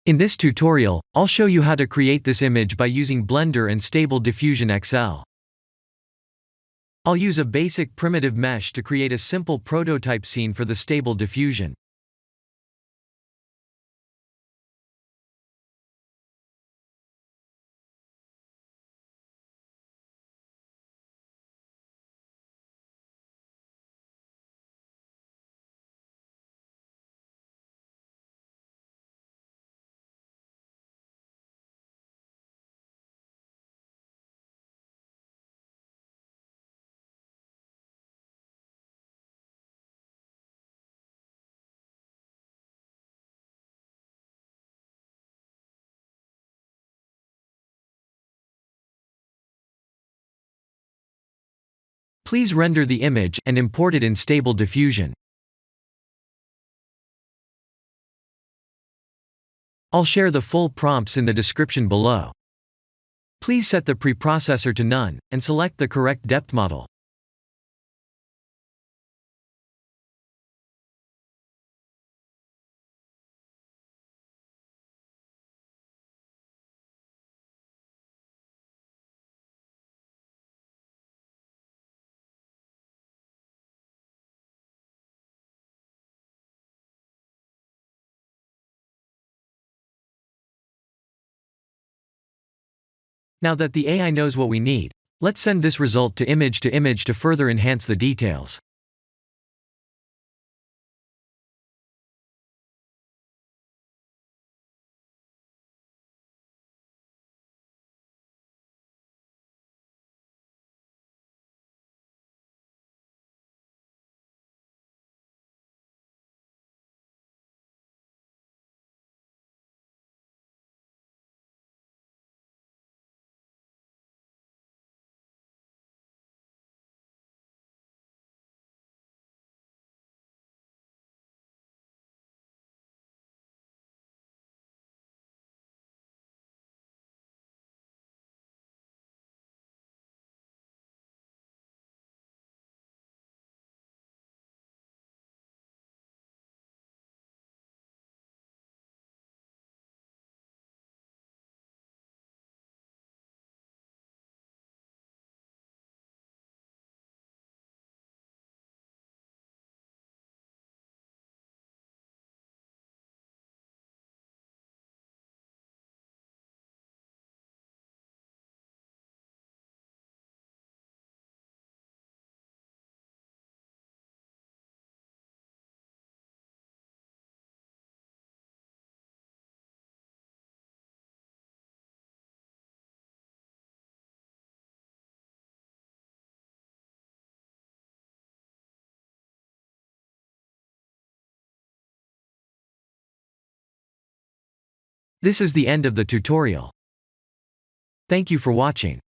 In this tutorial, I'll show you how to create this image by using Blender and Stable Diffusion XL. I'll use a basic primitive mesh to create a simple prototype scene for the Stable Diffusion. Please render the image and import it in Stable Diffusion. I'll share the full prompts in the description below. Please set the preprocessor to none, and select the correct depth model. Now that the AI knows what we need, let's send this result to image to further enhance the details. This is the end of the tutorial. Thank you for watching.